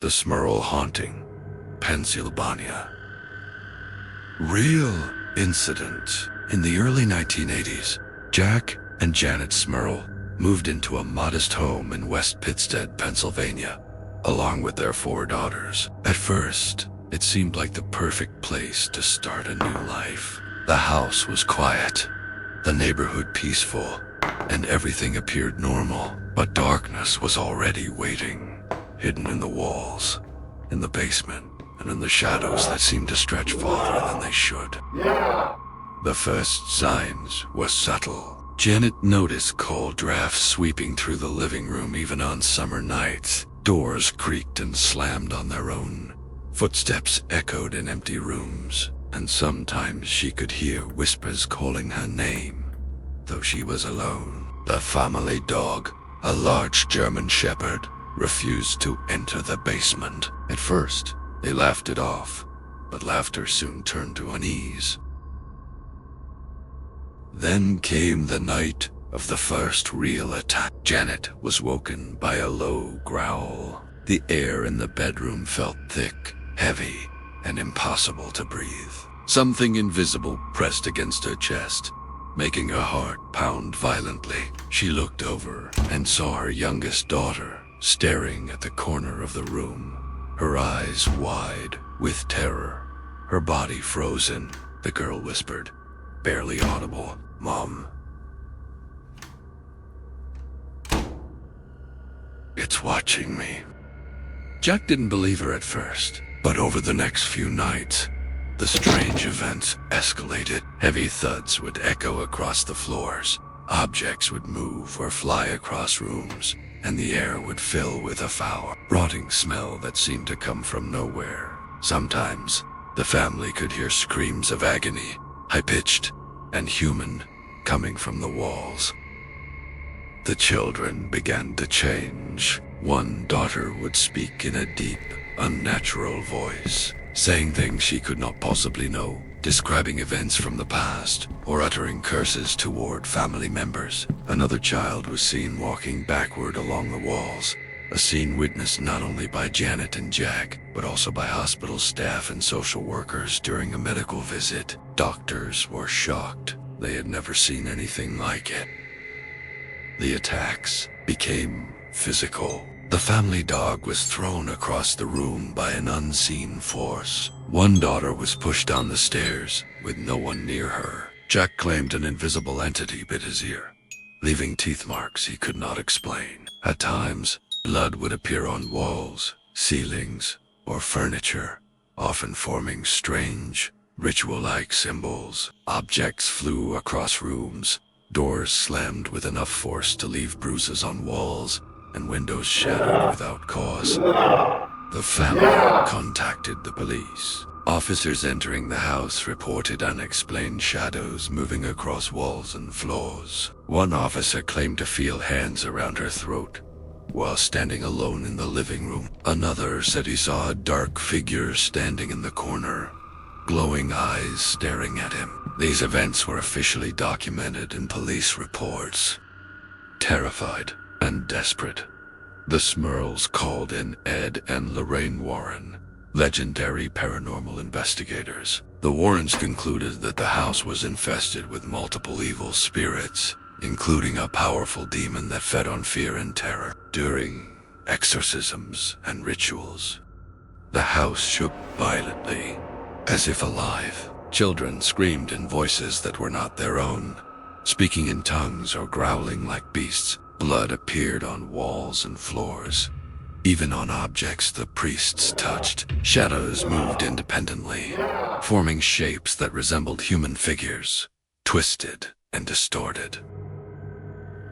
The Smurl Haunting, Pennsylvania. Real incident. In the early 1980s, Jack and Janet Smurl moved into a modest home in West Pittsted, Pennsylvania, along with their 4 daughters. At first, it seemed like the perfect place to start a new life. The house was quiet, the neighborhood peaceful, and everything appeared normal. But darkness was already waiting, hidden in the walls, in the basement, and in the shadows that seemed to stretch farther than they should. The first signs were subtle. Janet noticed cold drafts sweeping through the living room even on summer nights. Doors creaked and slammed on their own. Footsteps echoed in empty rooms, and sometimes she could hear whispers calling her name, though she was alone. The family dog, a large German shepherd, refused to enter the basement. At first, they laughed it off, but laughter soon turned to unease. Then came the night of the first real attack. Janet was woken by a low growl. The air in the bedroom felt thick, heavy, and impossible to breathe. Something invisible pressed against her chest, making her heart pound violently. She looked over and saw her youngest daughter staring at the corner of the room, her eyes wide with terror, her body frozen. The girl whispered, barely audible, "Mom, it's watching me." Jack didn't believe her at first, but over the next few nights, the strange events escalated. Heavy thuds would echo across the floors, objects would move or fly across rooms, and the air would fill with a foul, rotting smell that seemed to come from nowhere. Sometimes, the family could hear screams of agony, high-pitched and human, coming from the walls. The children began to change. One daughter would speak in a deep, unnatural voice, saying things she could not possibly know, describing events from the past, or uttering curses toward family members. Another child was seen walking backward along the walls, a scene witnessed not only by Janet and Jack, but also by hospital staff and social workers during a medical visit. Doctors were shocked. They had never seen anything like it. The attacks became physical. The family dog was thrown across the room by an unseen force. One daughter was pushed down the stairs with no one near her. Jack claimed an invisible entity bit his ear, leaving teeth marks he could not explain. At times, blood would appear on walls, ceilings, or furniture, often forming strange, ritual-like symbols. Objects flew across rooms, doors slammed with enough force to leave bruises on walls, and windows shattered without cause. The family contacted the police. Officers entering the house reported unexplained shadows moving across walls and floors. One officer claimed to feel hands around her throat while standing alone in the living room. Another said he saw a dark figure standing in the corner, glowing eyes staring at him. These events were officially documented in police reports. Terrified and desperate, the Smurls called in Ed and Lorraine Warren, legendary paranormal investigators. The Warrens concluded that the house was infested with multiple evil spirits, including a powerful demon that fed on fear and terror. During exorcisms and rituals, the house shook violently, as if alive. Children screamed in voices that were not their own, speaking in tongues or growling like beasts. Blood appeared on walls and floors. Even on objects the priests touched, shadows moved independently, forming shapes that resembled human figures, twisted and distorted.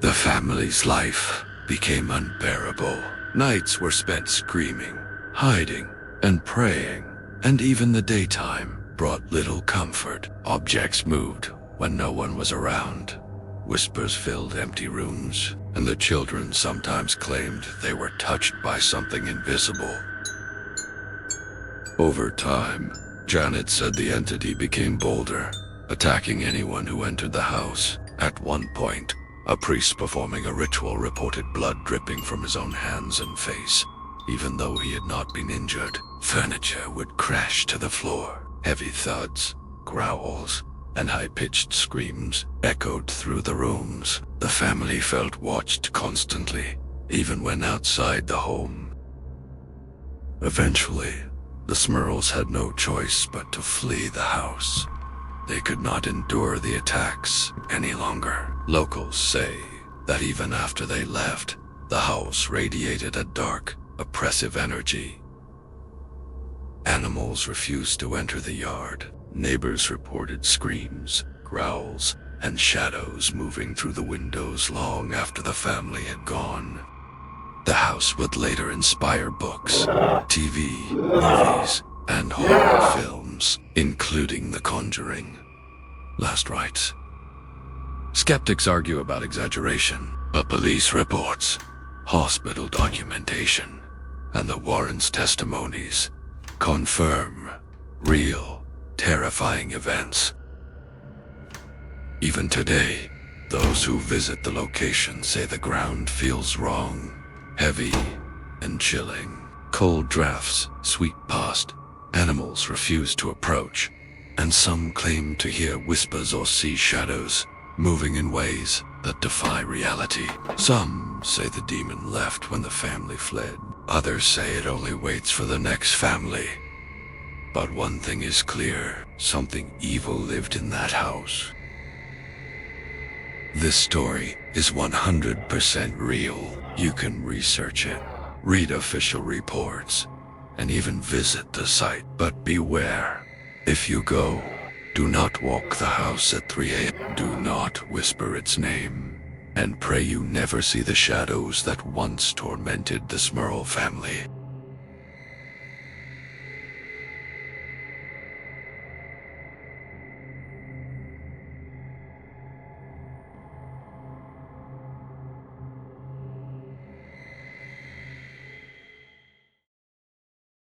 The family's life became unbearable. Nights were spent screaming, hiding, and praying, and even the daytime brought little comfort. Objects moved when no one was around. Whispers filled empty rooms, and the children sometimes claimed they were touched by something invisible. Over time, Janet said the entity became bolder, attacking anyone who entered the house. At one point, a priest performing a ritual reported blood dripping from his own hands and face. Even though he had not been injured, furniture would crash to the floor. Heavy thuds, growls, and high-pitched screams echoed through the rooms. The family felt watched constantly, even when outside the home. Eventually, the Smurls had no choice but to flee the house. They could not endure the attacks any longer. Locals say that even after they left, the house radiated a dark, oppressive energy. Animals refused to enter the yard. Neighbors reported screams, growls, and shadows moving through the windows long after the family had gone. The house would later inspire books, TV, movies, and horror films, including The Conjuring. Last rites. Skeptics argue about exaggeration, but police reports, hospital documentation, and the Warrens' testimonies confirm real, terrifying events. Even today, those who visit the location say the ground feels wrong, heavy and chilling. Cold drafts sweep past, animals refuse to approach, and some claim to hear whispers or see shadows moving in ways that defy reality. Some say the demon left when the family fled. Others say it only waits for the next family. But one thing is clear, something evil lived in that house. This story is 100% real. You can research it, read official reports, and even visit the site. But beware, if you go, do not walk the house at 3 a.m. Do not whisper its name, and pray you never see the shadows that once tormented the Smurl family.